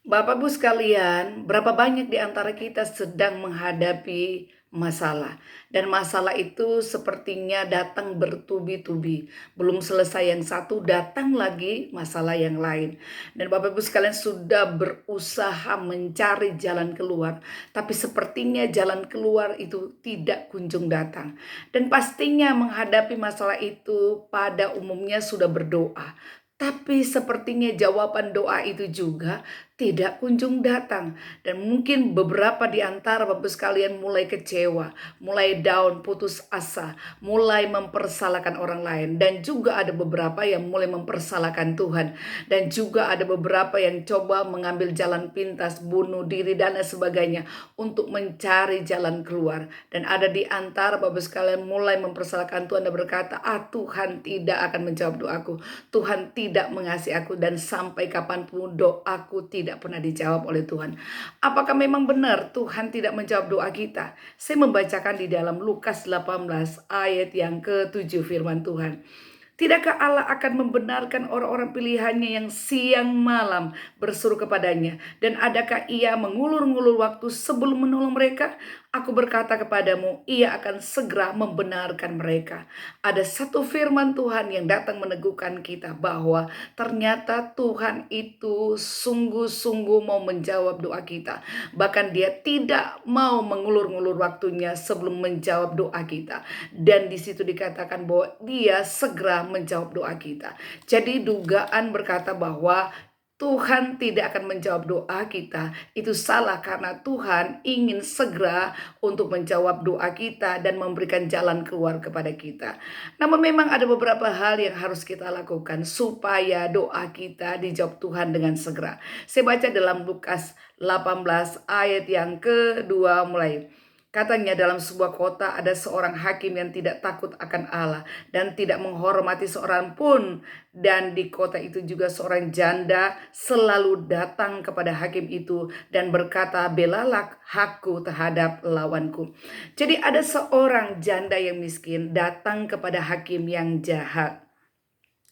Bapak Ibu sekalian, berapa banyak di antara kita sedang menghadapi masalah, dan masalah itu sepertinya datang bertubi-tubi. Belum selesai yang satu, datang lagi masalah yang lain. Dan Bapak Ibu sekalian sudah berusaha mencari jalan keluar, tapi sepertinya jalan keluar itu tidak kunjung datang. Dan pastinya menghadapi masalah itu pada umumnya sudah berdoa. Tapi sepertinya jawaban doa itu juga tidak kunjung datang. Dan mungkin beberapa di antara Bapak sekalian mulai kecewa, mulai down, putus asa, mulai mempersalahkan orang lain. Dan juga ada beberapa yang mulai mempersalahkan Tuhan. Dan juga ada beberapa yang coba mengambil jalan pintas, bunuh diri dan lain sebagainya untuk mencari jalan keluar. Dan ada di antara Bapak sekalian mulai mempersalahkan Tuhan dan berkata, Tuhan tidak akan menjawab doaku. Tuhan tidak mengasihi aku, dan sampai kapanpun doaku tidak pernah dijawab oleh Tuhan. Apakah memang benar Tuhan tidak menjawab doa kita? Saya membacakan di dalam Lukas 18 ayat yang ke-7 firman Tuhan. Tidakkah Allah akan membenarkan orang-orang pilihannya yang siang malam berseru kepadanya? Dan adakah ia mengulur-ngulur waktu sebelum menolong mereka? Aku berkata kepadamu, ia akan segera membenarkan mereka. Ada satu firman Tuhan yang datang meneguhkan kita bahwa ternyata Tuhan itu sungguh-sungguh mau menjawab doa kita. Bahkan dia tidak mau mengulur-ngulur waktunya sebelum menjawab doa kita. Dan di situ dikatakan bahwa dia segera menjawab doa kita. Jadi dugaan berkata bahwa Tuhan tidak akan menjawab doa kita itu salah, karena Tuhan ingin segera untuk menjawab doa kita dan memberikan jalan keluar kepada kita. Namun memang ada beberapa hal yang harus kita lakukan supaya doa kita dijawab Tuhan dengan segera. Saya baca dalam Lukas 18 ayat yang kedua mulai. Katanya dalam sebuah kota ada seorang hakim yang tidak takut akan Allah dan tidak menghormati seorang pun. Dan di kota itu juga seorang janda selalu datang kepada hakim itu dan berkata, belalah hakku terhadap lawanku. Jadi ada seorang janda yang miskin datang kepada hakim yang jahat.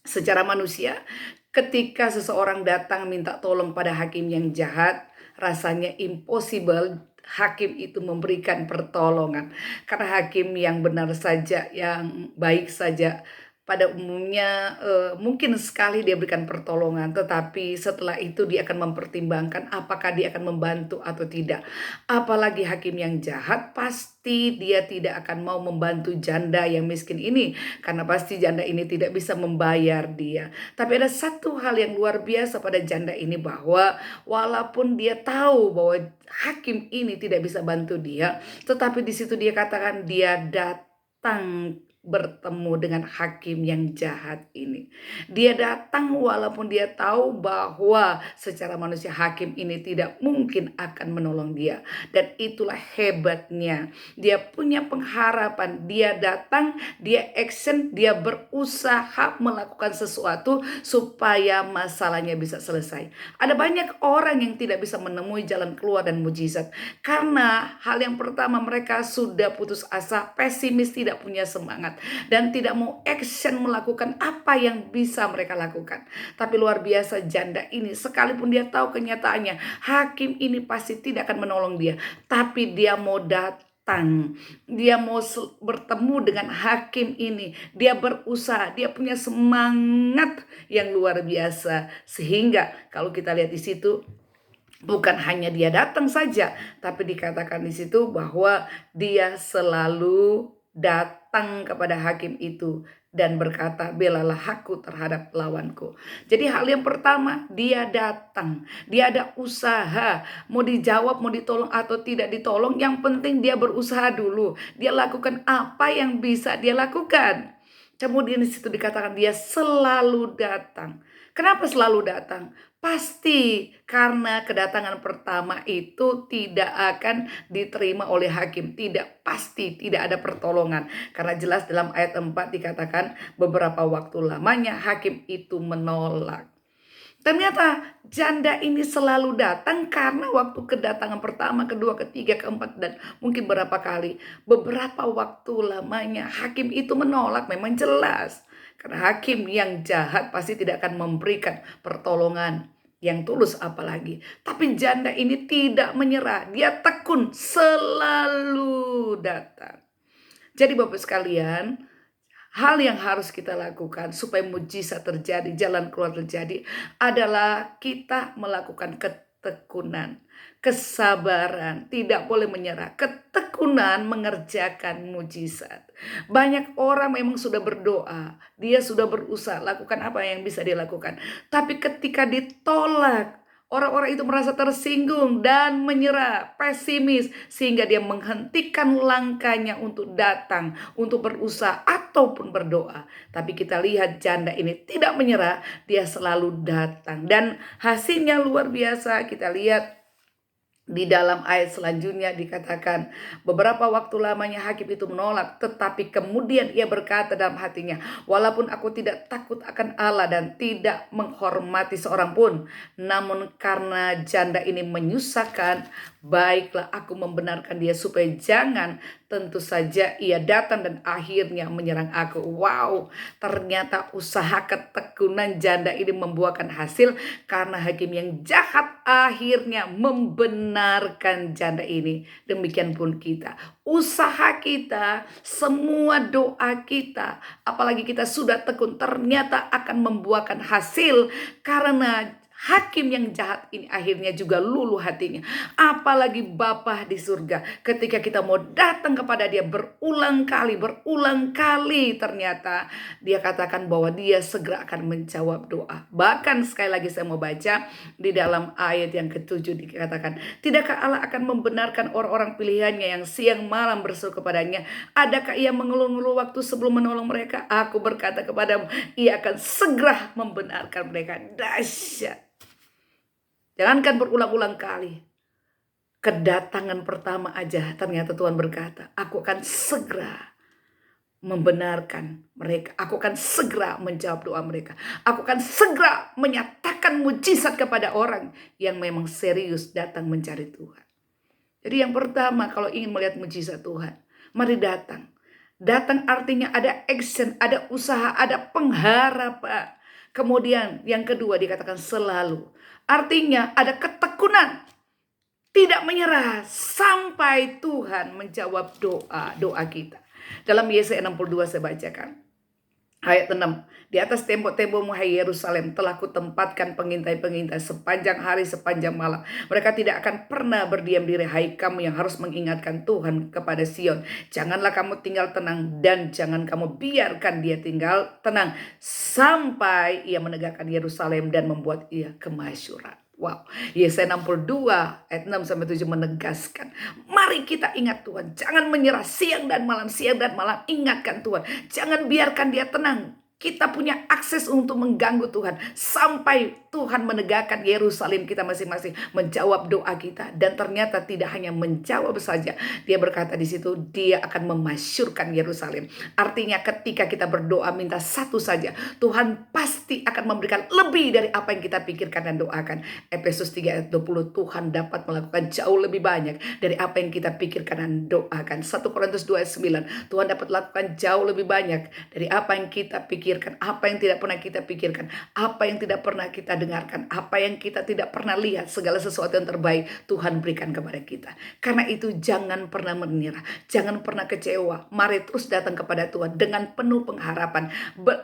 Secara manusia, ketika seseorang datang minta tolong pada hakim yang jahat, rasanya impossible hakim itu memberikan pertolongan. Karena hakim yang benar saja, yang baik saja, pada umumnya mungkin sekali dia berikan pertolongan, tetapi setelah itu dia akan mempertimbangkan apakah dia akan membantu atau tidak. Apalagi hakim yang jahat, pasti dia tidak akan mau membantu janda yang miskin ini, karena pasti janda ini tidak bisa membayar dia. Tapi ada satu hal yang luar biasa pada janda ini, bahwa walaupun dia tahu bahwa hakim ini tidak bisa bantu dia, tetapi di situ dia katakan dia datang bertemu dengan hakim yang jahat ini. Dia datang walaupun dia tahu bahwa secara manusia hakim ini tidak mungkin akan menolong dia. Dan itulah hebatnya. Dia punya pengharapan. Dia datang, dia action, dia berusaha melakukan sesuatu supaya masalahnya bisa selesai. Ada banyak orang yang tidak bisa menemui jalan keluar dan mujizat karena hal yang pertama, mereka sudah putus asa, pesimis, tidak punya semangat, dan tidak mau action melakukan apa yang bisa mereka lakukan. Tapi luar biasa janda ini, sekalipun dia tahu kenyataannya hakim ini pasti tidak akan menolong dia, tapi dia mau datang, dia mau bertemu dengan hakim ini, dia berusaha, dia punya semangat yang luar biasa. Sehingga kalau kita lihat di situ, bukan hanya dia datang saja, tapi dikatakan di situ bahwa dia selalu datang kepada hakim itu dan berkata, belalah hakku terhadap lawanku. Jadi hal yang pertama, dia datang, dia ada usaha, mau dijawab, mau ditolong atau tidak ditolong, yang penting dia berusaha dulu, dia lakukan apa yang bisa dia lakukan. Kemudian di situ dikatakan dia selalu datang. Kenapa selalu datang? Pasti karena kedatangan pertama itu tidak akan diterima oleh hakim. Tidak, pasti tidak ada pertolongan. Karena jelas dalam ayat 4 dikatakan beberapa waktu lamanya hakim itu menolak. Ternyata janda ini selalu datang karena waktu kedatangan pertama, kedua, ketiga, keempat, dan mungkin berapa kali. Beberapa waktu lamanya hakim itu menolak, memang jelas. Karena hakim yang jahat pasti tidak akan memberikan pertolongan yang tulus apalagi. Tapi janda ini tidak menyerah, dia tekun selalu datang. Jadi Bapak sekalian, hal yang harus kita lakukan supaya mujizat terjadi, jalan keluar terjadi adalah kita melakukan ketekunan, kesabaran, tidak boleh menyerah, ketekunan mengerjakan mujizat. Banyak orang memang sudah berdoa, dia sudah berusaha lakukan apa yang bisa dilakukan, tapi ketika ditolak, orang-orang itu merasa tersinggung dan menyerah, pesimis, sehingga dia menghentikan langkahnya untuk datang, untuk berusaha ataupun berdoa. Tapi kita lihat janda ini tidak menyerah, dia selalu datang. Dan hasilnya luar biasa. Kita lihat di dalam ayat selanjutnya dikatakan, beberapa waktu lamanya hakim itu menolak, tetapi kemudian ia berkata dalam hatinya, walaupun aku tidak takut akan Allah dan tidak menghormati seorang pun, namun karena janda ini menyusahkan, baiklah aku membenarkan dia supaya jangan, tentu saja ia datang dan akhirnya menyerang aku. Wow, ternyata usaha ketekunan janda ini membuahkan hasil, karena hakim yang jahat akhirnya membenarkan janda ini. Demikian pun kita, usaha kita, semua doa kita, apalagi kita sudah tekun, ternyata akan membuahkan hasil, karena hakim yang jahat ini akhirnya juga luluh hatinya. Apalagi Bapa di surga, ketika kita mau datang kepada dia berulang kali, ternyata dia katakan bahwa dia segera akan menjawab doa. Bahkan sekali lagi saya mau baca di dalam ayat yang ke-7 dikatakan, tidakkah Allah akan membenarkan orang-orang pilihannya yang siang malam berseru kepadanya? Adakah ia mengeluh-ngeluh waktu sebelum menolong mereka? Aku berkata kepadamu, ia akan segera membenarkan mereka. Dahsyat. Jangankan berulang-ulang kali, kedatangan pertama aja ternyata Tuhan berkata, aku akan segera membenarkan mereka. Aku akan segera menjawab doa mereka. Aku akan segera menyatakan mujizat kepada orang yang memang serius datang mencari Tuhan. Jadi yang pertama, kalau ingin melihat mujizat Tuhan, mari datang. Datang artinya ada action, ada usaha, ada pengharapan. Kemudian yang kedua dikatakan selalu. Artinya ada ketekunan, tidak menyerah sampai Tuhan menjawab doa kita. Dalam Yesaya 62 saya bacakan ayat 6. Di atas tembok-tembokmu hai Yerusalem telah kutempatkan pengintai-pengintai sepanjang hari sepanjang malam. Mereka tidak akan pernah berdiam diri. Hai kamu yang harus mengingatkan Tuhan kepada Sion, janganlah kamu tinggal tenang dan jangan kamu biarkan dia tinggal tenang sampai ia menegakkan Yerusalem dan membuat ia kemasyuran. Wow, Yesaya 62 ayat 6 sampai 7 menegaskan, mari kita ingat Tuhan, jangan menyerah siang dan malam ingatkan Tuhan, jangan biarkan dia tenang. Kita punya akses untuk mengganggu Tuhan sampai Tuhan menegakkan Yerusalem kita masing-masing, menjawab doa kita. Dan ternyata tidak hanya menjawab saja, dia berkata di situ dia akan memasyurkan Yerusalem. Artinya ketika kita berdoa minta satu saja, Tuhan pasti akan memberikan lebih dari apa yang kita pikirkan dan doakan. Efesus 3 ayat 20, Tuhan dapat melakukan jauh lebih banyak dari apa yang kita pikirkan dan doakan. 1 Korintus 2 ayat 9, Tuhan dapat lakukan jauh lebih banyak dari apa yang kita pikirkan, apa yang tidak pernah kita pikirkan, apa yang tidak pernah kita dengarkan, apa yang kita tidak pernah lihat. Segala sesuatu yang terbaik Tuhan berikan kepada kita. Karena itu jangan pernah menyerah, jangan pernah kecewa. Mari terus datang kepada Tuhan dengan penuh pengharapan.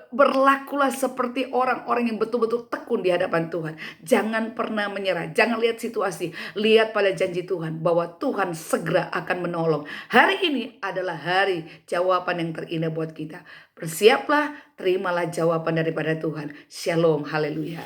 Berlakulah seperti orang-orang yang betul-betul tekun di hadapan Tuhan. Jangan pernah menyerah, jangan lihat situasi, lihat pada janji Tuhan bahwa Tuhan segera akan menolong. Hari ini adalah hari jawaban yang terindah buat kita. Bersiaplah, terimalah jawaban daripada Tuhan. Shalom, haleluya.